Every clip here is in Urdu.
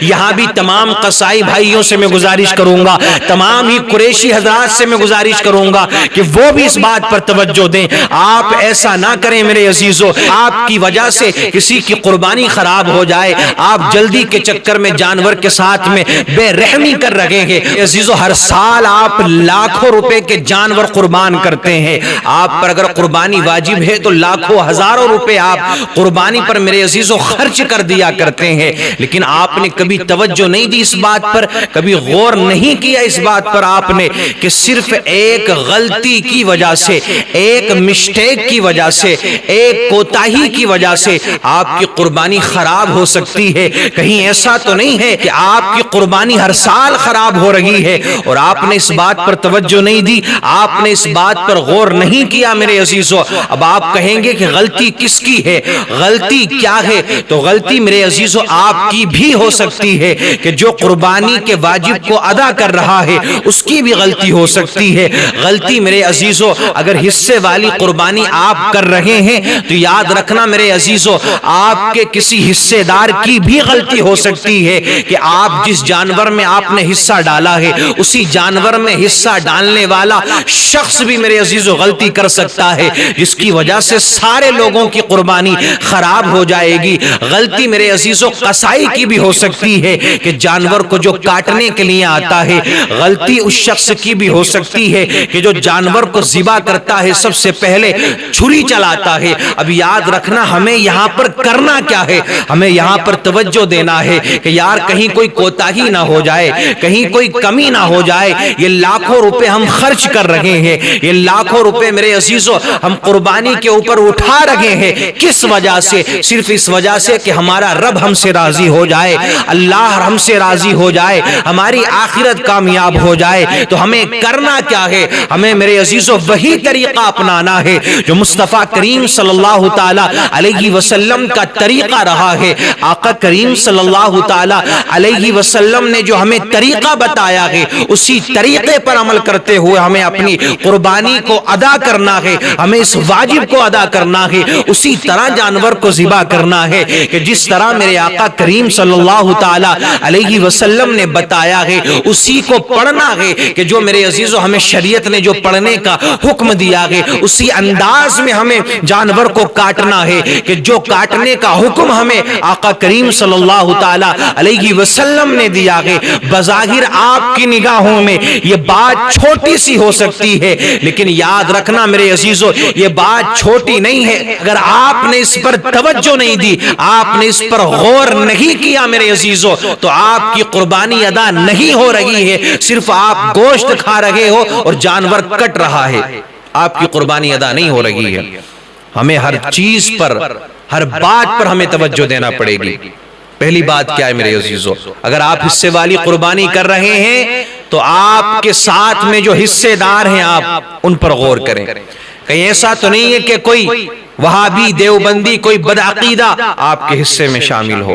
یہاں بھی تمام قصائی بھائیوں سے میں گزارش کروں گا، تمام ہی قریشی حضرات سے میں گزارش کروں گا کہ وہ بھی اس بات پر توجہ دیں۔ آپ ایسا نہ کریں میرے عزیزو، آپ کی وجہ سے کسی کی قربانی خراب ہو جائے، آپ جلدی کے چکر میں جانور کے ساتھ میں بے رحمی کر رہے ہیں۔ عزیزو، ہر سال آپ لاکھوں روپے کے جانور قربان کرتے ہیں، آپ پر اگر قربانی واجب ہے تو لاکھوں ہزاروں روپے آپ قربانی پر میرے عزیزو خرچ کر دیا کرتے ہیں، لیکن آپ نے کبھی توجہ نہیں دی اس بات پر، کبھی غور نہیں کیا اس بات پر آپ نے کہ صرف ایک غلطی کی وجہ سے، ایک مسٹیک کی وجہ سے، ایک کوتاہی کی وجہ سے آپ کی قربانی خراب ہو سکتی ہے۔ کہیں ایسا تو نہیں ہے کہ آپ کی قربانی ہر سال خراب ہو رہی ہے اور آپ نے اس بات پر توجہ نہیں دی، آپ نے اس بات پر غور نہیں کیا میرے عزیزو۔ اب آپ کہیں گے کہ غلطی کس کی ہے، غلطی کیا ہے؟ تو غلطی میرے عزیزو آپ کی بھی ہو سکتی ہے کہ جو قربانی کے واجب کو ادا کر رہا ہے اس کی بھی غلطی ہو سکتی ہے۔ غلطی میرے عزیزو اگر حصے والی قربانی آپ کر رہے ہیں تو یاد رکھنا میرے عزیزو، آپ کے کسی حصے دار کی بھی غلطی ہو سکتی ہے کہ آپ جس جانور میں آپ نے حصہ ڈالا ہے اسی جانور میں حصہ ڈالنے والا شخص بھی میرے عزیزو غلطی کر سکتا ہے، جس کی وجہ سے سارے لوگوں کی قربانی خراب ہو جائے گی۔ غلطی میرے عزیزو قصائی کی بھی ہو سکتی ہے کہ جانور کو جو کاٹنے کے لیے آتا ہے، غلطی اس شخص کی بھی ہو سکتی ہے کہ جو جانور کو ذبح کرتا ہے سب سے پہلے چھری چلاتا ہے۔ اب یاد رکھنا ہمیں یہاں پر کرنا کیا ہے، ہمیں یہاں پر توجہ دینا ہے کہ یار کہیں کوئی کوتاہی نہ ہو جائے، کہیں کوئی کمی نہ ہو جائے۔ یہ لاکھوں روپے ہم خرچ کر رہے ہیں، یہ لاکھوں روپے میرے عزیزو ہم قربانی کے اوپر اٹھا رہے ہیں، کس وجہ سے؟ صرف اس وجہ سے کہ ہمارا رب ہم سے راضی ہو جائے، اللہ ہم سے راضی ہو جائے، ہماری آخرت کامیاب ہو جائے۔ تو ہمیں کرنا کیا ہے؟ ہمیں میرے عزیزو وہی طریقہ اپنانا ہے جو مصطفیٰ کریم صلی اللہ تعالی علیہ وسلم کا طریقہ رہا ہے۔ آقا کریم صلی اللہ تعالی علیہ وسلم نے جو ہمیں طریقہ بتایا ہے اسی طریقے پر عمل کرتے ہوئے ہمیں اپنی قربانی کو ادا کرنا ہے، ہمیں اس واجب کو ادا کرنا ہے، اسی طرح جانور کو ذبح کرنا ہے کہ جس طرح میرے آقا کریم صلی اللہ تعالی علیہ وسلم نے بتایا ہے، اسی کو پڑھنا ہے کہ جو میرے عزیزو ہمیں شریعت نے جو پڑھنے کا حکم دیا ہے اسی انداز میں ہمیں جانور کو کاٹنا ہے کہ جو کاٹنے کا حکم ہمیں آقا کریم صلی اللہ تعالی علیہ وسلم نے دیا ہے۔ بظاہر آپ کی نگاہوں میں یہ بات چھوٹی سی ہو سکتی ہے، لیکن یاد رکھنا میرے عزیزو یہ بات چھوٹی نہیں ہے۔ اگر آپ نے اس پر توجہ نہیں دی، آپ نے اس پر غور نہیں کیا میرے عزیزو، تو آپ کی قربانی ادا نہیں ہو رہی ہے، صرف آپ گوشت کھا رہے ہو اور جانور کٹ رہا ہے، آپ کی قربانی ادا نہیں ہو رہی ہے۔ ہمیں ہر چیز پر، ہر بات پر ہمیں توجہ دینا پڑے گی۔ پہلی بات کیا ہے میرے عزیزو؟ اگر آپ حصے والی قربانی کر رہے ہیں تو آپ کے ساتھ میں جو حصے دار ہیں آپ ان پر غور کریں۔ کہیں ایسا تو نہیں ہے کہ کوئی وہابی دیوبندی کوئی بدعقیدہ آپ کے حصے میں شامل ہو،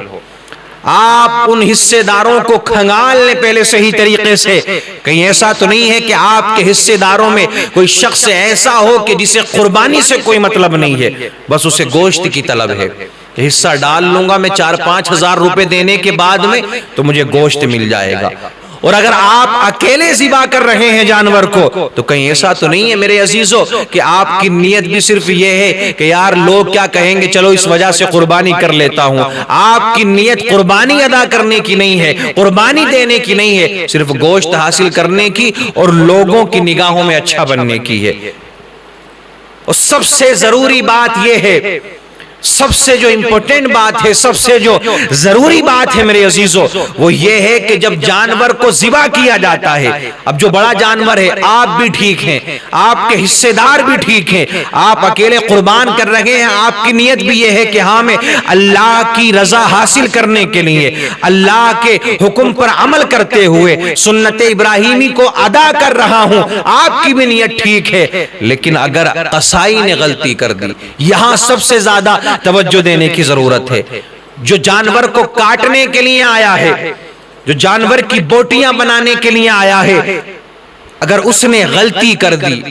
آپ ان حصے داروں کو کھنگال لیں پہلے صحیح طریقے سے۔ کہیں ایسا تو نہیں ہے کہ آپ کے حصے داروں میں کوئی شخص ایسا ہو کہ جسے قربانی سے کوئی مطلب نہیں ہے، بس اسے گوشت کی طلب ہے کہ حصہ ڈال لوں گا میں 4-5 ہزار روپے دینے کے بعد میں تو مجھے گوشت مل جائے گا۔ اور اگر آپ اکیلے ذبح کر رہے ہیں جانور کو تو کہیں ایسا تو نہیں ہے میرے عزیزو کہ آپ کی نیت بھی صرف یہ ہے کہ یار لوگ کیا کہیں گے، چلو اس وجہ سے قربانی کر لیتا ہوں۔ آپ کی نیت قربانی ادا کرنے کی نہیں ہے، قربانی دینے کی نہیں ہے، صرف گوشت حاصل کرنے کی اور لوگوں کی نگاہوں میں اچھا بننے کی ہے۔ اور سب سے ضروری بات یہ ہے، سب سے جو امپورٹنٹ بات ہے، سب سے جو ضروری بات ہے میرے عزیزو، وہ یہ ہے کہ جب جانور کو ذبح کیا جاتا ہے، اب جو بڑا جانور ہے آپ بھی ٹھیک ہیں، آپ کے حصے دار بھی ٹھیک ہیں، آپ اکیلے قربان کر رہے ہیں، آپ کی نیت بھی یہ ہے کہ ہاں میں اللہ کی رضا حاصل کرنے کے لیے، اللہ کے حکم پر عمل کرتے ہوئے سنت ابراہیمی کو ادا کر رہا ہوں، آپ کی بھی نیت ٹھیک ہے۔ لیکن اگر قصائی نے غلطی کر دی، یہاں سب سے زیادہ توجہ دینے کی ضرورت ہے۔ جو جانور کو کاٹنے کے لیے آیا ہے، جو جانور کی بوٹیاں بنانے کے لیے آیا ہے، اگر اس نے غلطی کر دی،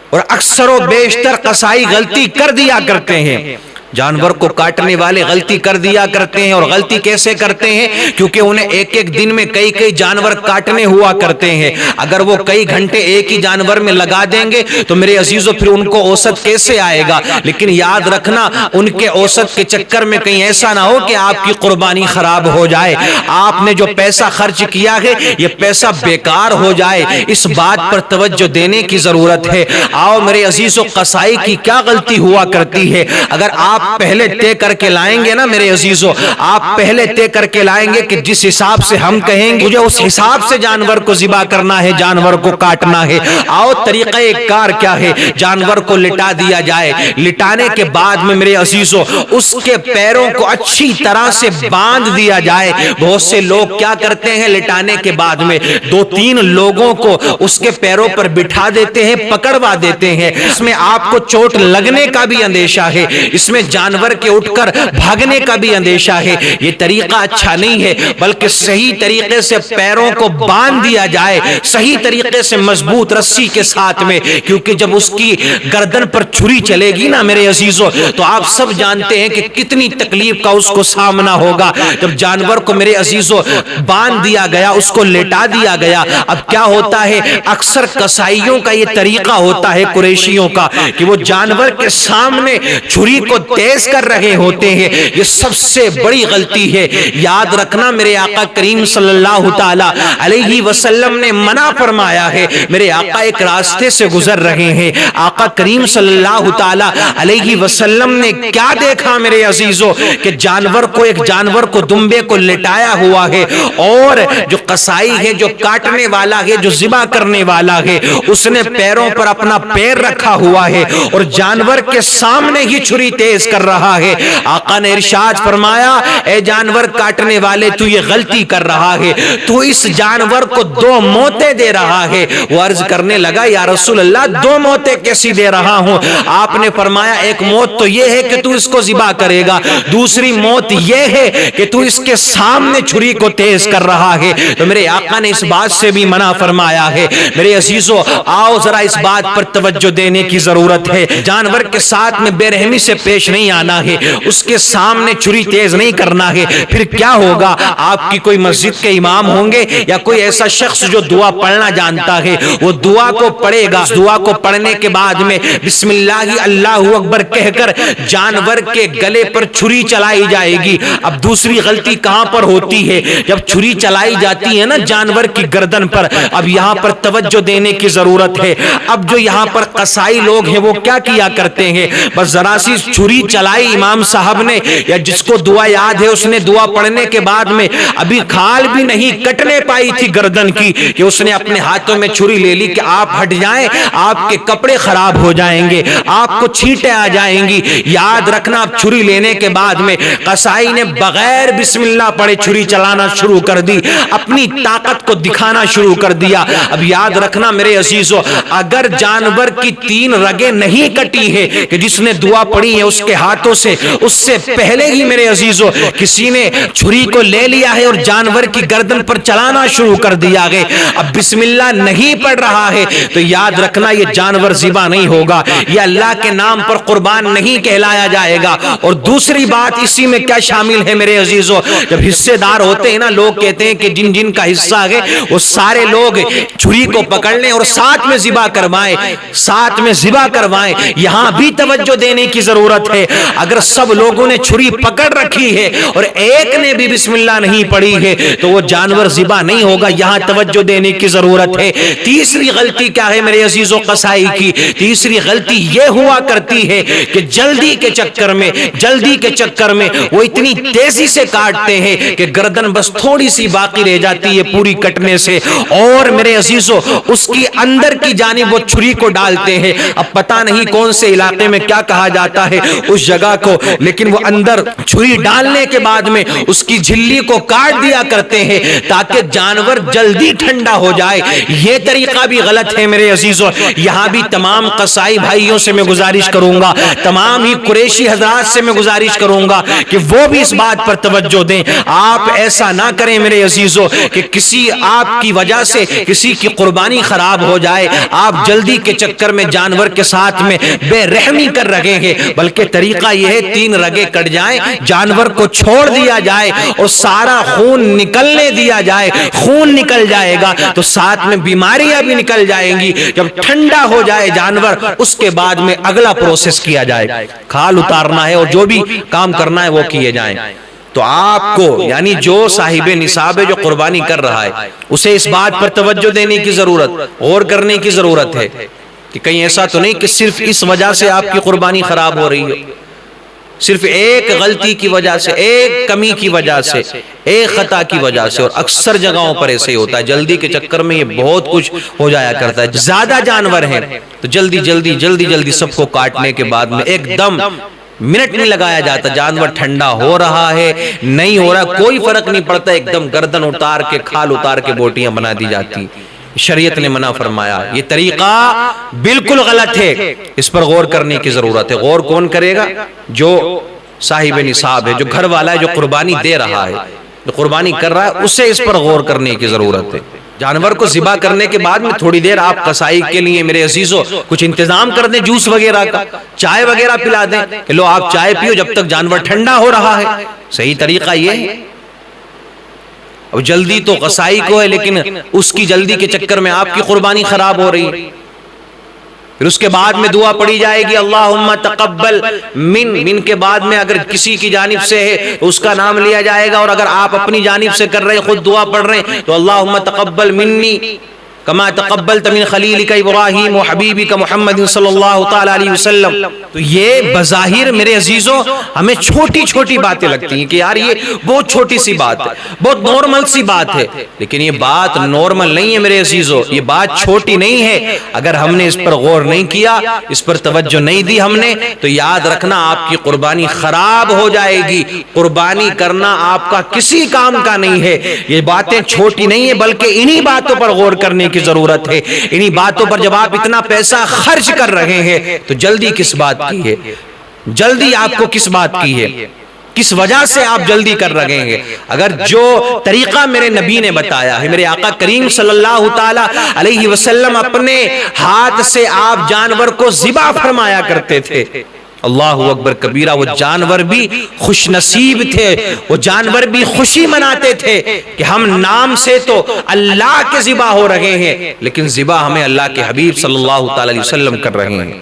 اور اکثر و بیشتر قصائی غلطی کر دیا کرتے ہیں، جانور کو کاٹنے والے غلطی کر دیا کرتے ہیں، اور غلطی کیسے کرتے ہیں؟ کیونکہ انہیں ایک ایک دن میں کئی کئی جانور کاٹنے ہوا کرتے ہیں۔ اگر وہ کئی گھنٹے ایک ہی جانور میں لگا دیں گے تو میرے عزیزو پھر ان کو اوسط کیسے آئے گا؟ لیکن یاد رکھنا ان کے اوسط کے چکر میں کہیں ایسا نہ ہو کہ آپ کی قربانی خراب ہو جائے، آپ نے جو پیسہ خرچ کیا ہے یہ پیسہ بیکار ہو جائے، اس بات پر توجہ دینے کی ضرورت ہے۔ آؤ میرے عزیزو، قصائی کی کیا غلطی ہوا کرتی ہے؟ اگر آپ پہلے طے کر کے لائیں گے نا میرے عزیزو، آپ پہلے طے کر کے لائیں گے کہ جس حساب سے ہم کہیں گے مجھے اس حساب سے جانور کو ذبح کرنا ہے، جانور کو کاٹنا ہے۔ آؤ طریقہ کار کیا ہے؟ جانور کو لٹا دیا جائے، لٹانے کے بعد میں میرے عزیزو اس کے پیروں کو اچھی طرح سے باندھ دیا جائے۔ بہت سے لوگ کیا کرتے ہیں، لٹانے کے بعد میں دو تین لوگوں کو اس کے پیروں پر بٹھا دیتے ہیں، پکڑوا دیتے ہیں۔ اس میں آپ کو چوٹ لگنے کا بھی اندیشہ ہے، اس میں جانور کے اٹھ کر بھاگنے کا بھی اندیشہ ہے۔ یہ طریقہ اچھا نہیں ہے، بلکہ صحیح طریقے سے پیروں کو باندھ دیا جائے، صحیح طریقے سے مضبوط رسی کے ساتھ میں، کیونکہ جب اس کی گردن پر چھری چلے گی نا میرے عزیزو تو آپ سب جانتے ہیں کہ کتنی تکلیف کا اس کو سامنا ہوگا۔ جب جانور کو میرے عزیزو باندھ دیا گیا، اس کو لٹا دیا گیا، اب کیا ہوتا ہے، اکثر قصائیوں کا یہ طریقہ ہوتا ہے قریشیوں کا کہ وہ جانور کے سامنے چھری کو تیز کر رہے ہوتے ہیں۔ یہ سب سے بڑی غلطی ہے۔ یاد رکھنا میرے آقا کریم صلی اللہ تعالی علیہ وسلم نے منع فرمایا ہے۔ میرے آقا ایک راستے سے گزر رہے ہیں، آقا کریم صلی اللہ تعالی علیہ وسلم نے کیا دیکھا میرے عزیزو کہ ایک جانور کو دمبے کو لٹایا ہوا ہے، اور جو قصائی ہے، جو کاٹنے والا ہے، جو ذبح کرنے والا ہے، اس نے پیروں پر اپنا پیر رکھا ہوا ہے اور جانور کے سامنے ہی چھری تیز کر رہا ہے۔ آقا نے ارشاد فرمایا، اے جانور کاٹنے والے، تو یہ غلطی کر رہا ہے، تو اس جانور کو دو موتیں دے رہا ہے۔ وہ عرض کرنے لگا، یا رسول اللہ دو موتیں کیسی دے رہا ہوں؟ آپ نے فرمایا، ایک موت تو یہ ہے کہ تو اس کو ذبح کرے گا، دوسری موت یہ ہے کہ تو اس کے سامنے چھری کو تیز کر رہا ہے۔ تو میرے آقا نے اس بات سے بھی منع فرمایا ہے۔ میرے عزیزو، آؤ ذرا اس بات پر توجہ دینے کی ضرورت ہے۔ جانور کے ساتھ میں بے رحمی سے پیش نہیں آنا ہے، اس کے سامنے چھری تیز نہیں کرنا ہے۔ پھر کیا ہوگا؟ آپ کی کوئی مسجد کے امام ہوں گے یا کوئی ایسا شخص جو دعا پڑھنا جانتا ہے، وہ دعا کو پڑھے گا۔ دعا کو پڑھنے کے بعد میں بسم اللہ اللہ اکبر کہہ کر جانور کے گلے پر چھری چلائی جائے گی۔ اب دوسری غلطی کہاں پر ہوتی ہے؟ جب چھری چلائی جاتی ہے نا جانور کی گردن پر، اب یہاں پر توجہ دینے کی ضرورت ہے۔ اب جو یہاں پر قصائی لوگ ہیں وہ کیا کیا کرتے ہیں، بس ذرا سی چھری چلائی امام صاحب نے، یا جس کو دعا یاد ہے اس نے دعا پڑھنے کے بعد میں ابھی کھال بھی نہیں کٹنے پائی تھی گردن کی کہ اس نے اپنے ہاتھوں میں چھری لے لی کہ آپ ہٹ جائیں، آپ کے کپڑے خراب ہو جائیں گے، آپ کو چھینٹیں آ جائیں گی۔ یاد رکھنا، اب چھری لینے کے بعد میں قصائی نے بغیر بسم اللہ پڑھے چھری چلانا شروع کر دی، اپنی طاقت کو دکھانا شروع کر دیا۔ اب یاد رکھنا میرے عزیزو، اگر جانور کی تین رگیں نہیں کٹی ہے کہ جس نے دعا پڑھی ہے اس کے ہاتھوں سے، اس سے پہلے ہی میرے عزیزو کسی نے چھری کو لے لیا ہے اور جانور کی گردن پر چلانا شروع کر دیا ہے، اب بسم اللہ نہیں پڑھ رہا ہے، تو یاد رکھنا یہ جانور ذبح نہیں ہوگا، یہ اللہ کے نام پر قربان نہیں کہلایا جائے گا۔ اور دوسری بات اسی میں کیا شامل ہے میرے عزیزو، جب حصے دار ہوتے ہیں نا، لوگ کہتے ہیں کہ جن جن کا حصہ ہے وہ سارے لوگ چھری کو پکڑ لیں اور ساتھ میں ذبح کروائیں، ساتھ میں ذبح کروائیں۔ یہاں بھی توجہ دینے کی ضرورت ہے۔ اگر سب لوگوں نے چھری پکڑ رکھی ہے اور ایک نے بھی بسم اللہ نہیں پڑھی ہے تو وہ جانور ذبح نہیں ہوگا، یہاں توجہ دینے کی ضرورت ہے۔ تیسری غلطی کیا ہے میرے عزیزو قصائی کی؟ تیسری غلطی یہ ہوا کرتی ہے کہ جلدی کے چکر میں وہ اتنی تیزی سے کاٹتے ہیں کہ گردن بس تھوڑی سی باقی رہ جاتی ہے پوری کٹنے سے، اور میرے عزیزو اس کی اندر کی جانب وہ چھری کو ڈالتے ہیں۔ اب پتہ نہیں کون سے علاقے میں کیا کہا جاتا ہے اس جگہ کو، لیکن وہ اندر چھری ڈالنے کے بعد میں اس کی جھلی کو کاٹ دیا کرتے ہیں تاکہ جانور جلدی ٹھنڈا ہو جائے۔ یہ طریقہ بھی غلط ہے میرے عزیزو۔ یہاں بھی تمام قصائی بھائیوں سے میں گزارش کروں گا، تمام ہی قریشی حضرات سے میں گزارش کروں گا کہ وہ بھی اس بات پر توجہ دیں۔ آپ ایسا نہ کریں میرے عزیزو کہ کسی آپ کی وجہ سے کسی کی قربانی خراب ہو جائے، آپ جلدی کے چکر میں جانور کے ساتھ میں بے رحمی کر رہے ہیں، بلکہ طریقہ یہ ہے 3 رگیں کٹ جائیں، جانور کو چھوڑ دیا جائے اور سارا خون نکلنے دیا جائے، خون نکل جائے گا تو ساتھ میں بیماریاں بھی نکل جائیں گی۔ جب ٹھنڈا ہو جائے جانور اس کے بعد میں اگلا پروسیس کیا جائے، کھال اتارنا ہے اور جو بھی کام کرنا ہے وہ کیے جائیں۔ تو آپ کو یعنی جو صاحب نصاب ہے، جو قربانی کر رہا ہے، اسے اس بات پر توجہ دینے کی ضرورت، غور کرنے کی ضرورت ہے کہ کہیں ایسا تو نہیں کہ صرف اس وجہ سے آپ کی قربانی خراب ہو رہی ہو، صرف ایک غلطی کی وجہ سے، ایک کمی کی وجہ سے، ایک خطا کی وجہ سے۔ اور اکثر جگہوں پر ایسے ہی ہوتا ہے، جلدی کے چکر میں یہ بہت کچھ ہو جایا کرتا ہے۔ زیادہ جانور ہیں تو جلدی سب کو کاٹنے کے بعد میں ایک دم منٹ نہیں لگایا جاتا، جانور ٹھنڈا ہو رہا ہے نہیں ہو رہا کوئی فرق نہیں پڑتا، ایک دم گردن اتار کے کھال اتار کے بوٹیاں بنا دی جاتی۔ شریعت نے منع فرمایا، یہ طریقہ بالکل غلط ہے، اس پر غور کرنے کی ضرورت ہے۔ غور کون کرے گا؟ جو صاحب نصاب ہے، جو گھر والا ہے، جو قربانی دے رہا ہے، جو قربانی کر رہا ہے، اسے اس پر غور کرنے کی ضرورت ہے۔ جانور کو ذبح کرنے کے بعد میں تھوڑی دیر آپ قصائی کے لیے میرے عزیزو کچھ انتظام کر دیں، جوس وغیرہ کا، چائے وغیرہ پلا دیں کہ لو آپ چائے پیو جب تک جانور ٹھنڈا ہو رہا ہے۔ صحیح طریقہ یہ ہے۔ اب جلدی تو قصائی کو ہے، لیکن اس کی جلدی کے چکر میں آپ کی قربانی خراب ہو رہی ہے۔ پھر اس کے بعد میں دعا پڑھی جائے گی، اللہم تقبل من کے بعد میں اگر کسی کی جانب سے ہے تو اس کا نام لیا جائے گا، اور اگر آپ اپنی جانب سے کر رہے ہیں، خود دعا پڑھ رہے ہیں تو اللہم تقبل منی کما تقبلت من خلیلک ابراہیم و حبیبک محمد صلی اللہ تعالی علیہ وسلم۔ تو یہ بظاہر میرے عزیزوں ہمیں چھوٹی چھوٹی باتیں لگتی ہیں کہ یار یہ بہت چھوٹی سی بات ہے، بہت نارمل سی بات ہے، لیکن یہ بات نارمل نہیں ہے میرے عزیزوں، یہ بات چھوٹی نہیں ہے۔ اگر ہم نے اس پر غور نہیں کیا، اس پر توجہ نہیں دی ہم نے، تو یاد رکھنا آپ کی قربانی خراب ہو جائے گی۔ قربانی کرنا آپ کا کسی کام کا نہیں ہے۔ یہ باتیں چھوٹی نہیں ہیں، بلکہ انہی باتوں پر غور کرنے کی ضرورت ہے۔ انہی باتوں پر جب آپ اتنا پیسہ خرچ کر رہے ہیں تو جلدی کس بات کی ہے؟ جلدی آپ کو کس بات کی ہے؟ کس وجہ سے آپ جلدی کر رہے ہیں؟ اگر جو طریقہ میرے نبی نے بتایا ہے، میرے آقا کریم صلی اللہ تعالی علیہ وسلم اپنے ہاتھ سے آپ جانور کو ذبح فرمایا کرتے تھے، اللہ اکبر کبیرہ، وہ جانور بھی خوش نصیب تھے، وہ جانور بھی خوشی مناتے تھے کہ ہم نام سے تو اللہ کے ذبح ہو رہے ہیں، لیکن ذبح ہمیں اللہ کے حبیب صلی اللہ تعالی علیہ وسلم کر رہے ہیں۔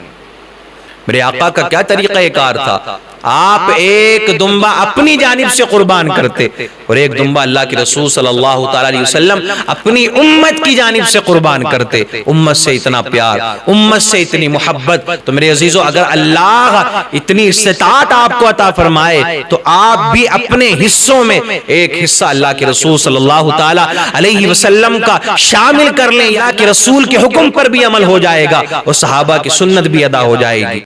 میرے آقا کا کیا طریقہ کار تھا؟ آپ ایک دمبا اپنی جانب سے قربان کرتے اور ایک دمبا اللہ کے رسول صلی اللہ تعالی علیہ وسلم اپنی امت کی جانب سے قربان کرتے۔ امت سے اتنا پیار، امت سے اتنی محبت۔ تو میرے عزیزو اگر اللہ اتنی استطاعت آپ کو عطا فرمائے تو آپ بھی اپنے حصوں میں ایک حصہ اللہ کے رسول صلی اللہ تعالی علیہ وسلم کا شامل کر لیں، یا کہ رسول کے حکم پر بھی عمل ہو جائے گا اور صحابہ کی سنت بھی ادا ہو جائے گی۔